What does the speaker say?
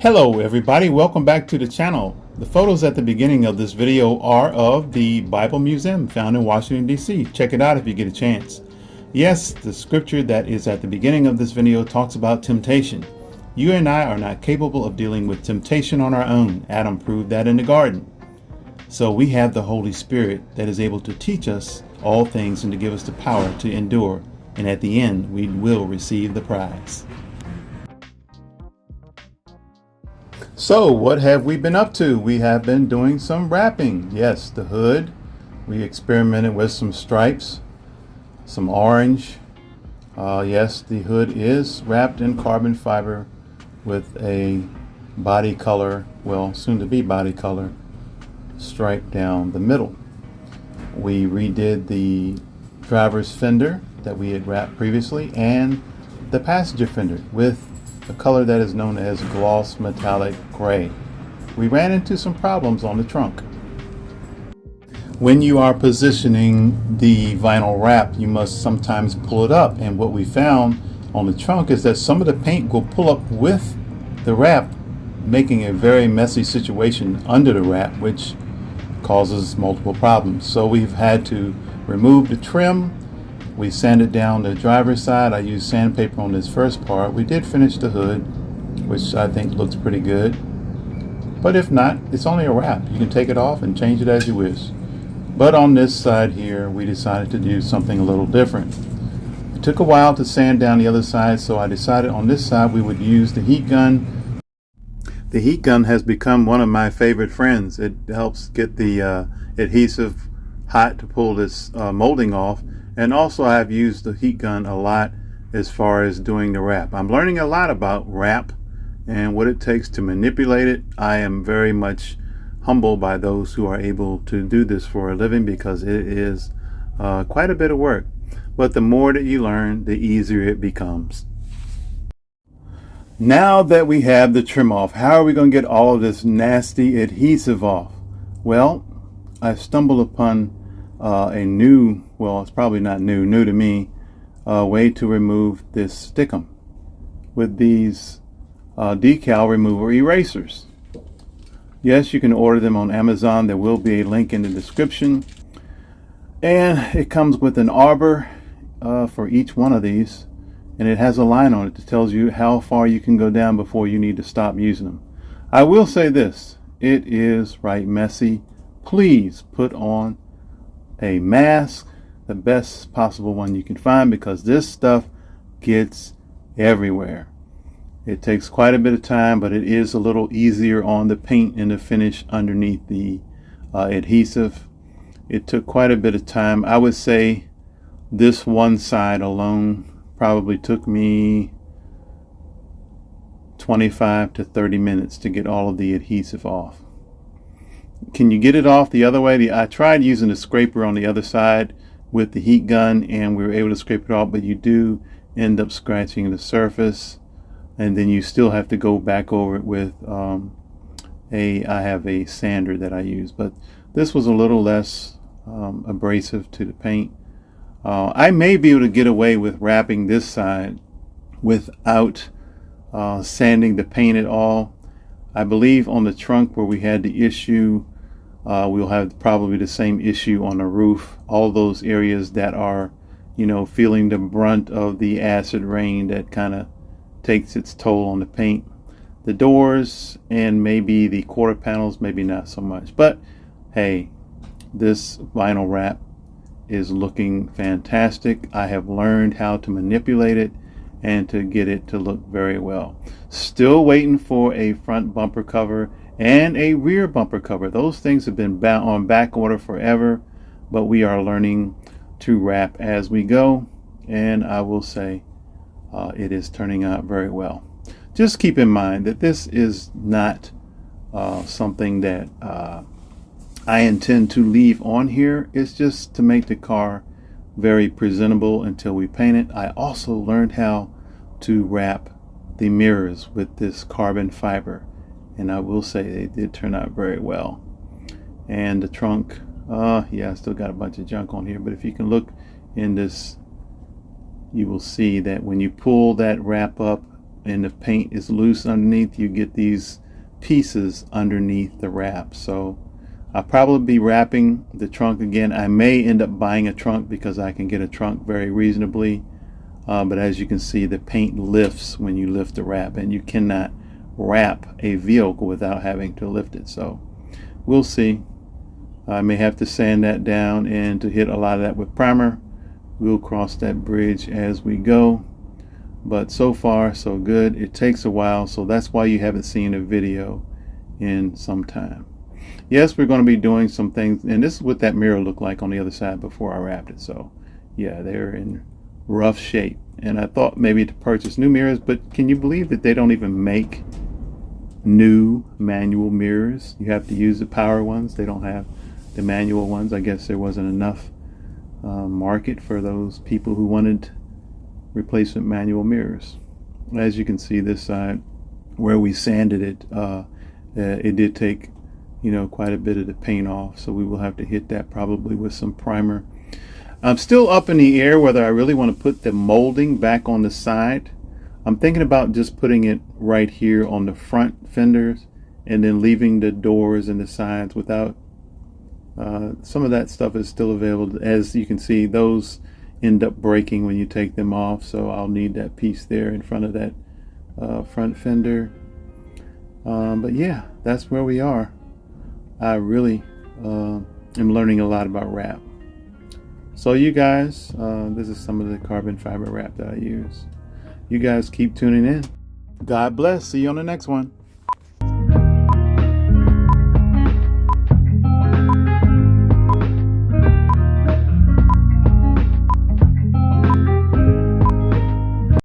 Hello everybody, welcome back to the channel. The photos at the beginning of this video are of the Bible Museum found in Washington, D.C. Check it out if you get a chance. Yes, the scripture that is at the beginning of this video talks about temptation. You and I are not capable of dealing with temptation on our own. Adam proved that in the garden. So we have the Holy Spirit that is able to teach us all things and to give us the power to endure. And at the end, we will receive the prize. So what have we been up to? We have been doing some wrapping. Yes, the hood. We experimented with some stripes, some orange. Yes, the hood is wrapped in carbon fiber with a body color, well, soon to be body color, stripe down the middle. We redid the driver's fender that we had wrapped previously and the passenger fender with a color that is known as gloss metallic gray. We ran into some problems on the trunk. When you are positioning the vinyl wrap, you must sometimes pull it up, and what we found on the trunk is that some of the paint will pull up with the wrap, making a very messy situation under the wrap, which causes multiple problems. So we've had to remove the trim. We sanded down the driver's side. I used sandpaper on this first part. We did finish the hood, which I think looks pretty good. But if not, it's only a wrap. You can take it off and change it as you wish. But on this side here, we decided to do something a little different. It took a while to sand down the other side, so I decided on this side we would use the heat gun. The heat gun has become one of my favorite friends. It helps get the adhesive hot to pull this molding off. And also I've used the heat gun a lot as far as doing the wrap. I'm learning a lot about wrap and what it takes to manipulate it. I am very much humbled by those who are able to do this for a living because it is quite a bit of work. But the more that you learn, the easier it becomes. Now that we have the trim off, how are we going to get all of this nasty adhesive off? Well, I stumbled upon a new, well, it's probably not new to me, way to remove this stickum with these decal remover erasers. Yes, you can order them on Amazon. There will be a link in the description. And it comes with an arbor for each one of these. And it has a line on it that tells you how far you can go down before you need to stop using them. I will say this, it is right messy. Please put on a mask, the best possible one you can find, because this stuff gets everywhere. It takes quite a bit of time, but it is a little easier on the paint and the finish underneath the adhesive. It took quite a bit of time. I would say this one side alone probably took me 25 to 30 minutes to get all of the adhesive off. Can you get it off the other way? I tried using a scraper on the other side with the heat gun and we were able to scrape it off, but you do end up scratching the surface and then you still have to go back over it with I have a sander that I use, but this was a little less abrasive to the paint. I may be able to get away with wrapping this side without sanding the paint at all. I believe on the trunk where we had the issue, we'll have probably the same issue on the roof. All those areas that are, feeling the brunt of the acid rain that kind of takes its toll on the paint. The doors and maybe the quarter panels, maybe not so much. But hey, this vinyl wrap is looking fantastic. I have learned how to manipulate it and to get it to look very well. Still waiting for a front bumper cover and a rear bumper cover. Those things have been on back order forever, but we are learning to wrap as we go, and I will say it is turning out very well. Just keep in mind that this is not something that I intend to leave on here. It's just to make the car very presentable until we paint it. I also learned how to wrap the mirrors with this carbon fiber, and I will say they did turn out very well. And the trunk, yeah, I still got a bunch of junk on here, but if you can look in this, you will see that when you pull that wrap up and the paint is loose underneath, you get these pieces underneath the wrap. So I'll probably be wrapping the trunk again. I may end up buying a trunk because I can get a trunk very reasonably, but as you can see, the paint lifts when you lift the wrap, and you cannot wrap a vehicle without having to lift it. So we'll see. I may have to sand that down and to hit a lot of that with primer. We'll cross that bridge as we go, but so far so good. It takes a while, so that's why you haven't seen a video in some time. Yes, we're going to be doing some things, and this is what that mirror looked like on the other side before I wrapped it. So yeah, they're in rough shape, and I thought maybe to purchase new mirrors, but can you believe that they don't even make new manual mirrors? You have to use the power ones. They don't have the manual ones. I guess there wasn't enough market for those people who wanted replacement manual mirrors. As you can see, this side where we sanded it, it did take, quite a bit of the paint off, so we will have to hit that probably with some primer. I'm still up in the air whether I really want to put the molding back on the side. I'm thinking about just putting it right here on the front fenders and then leaving the doors and the sides without. Some of that stuff is still available. As you can see, those end up breaking when you take them off, so I'll need that piece there in front of that front fender. But yeah, that's where we are. I really am learning a lot about wrap. So you guys, this is some of the carbon fiber wrap that I use. You guys keep tuning in. God bless. See you on the next one.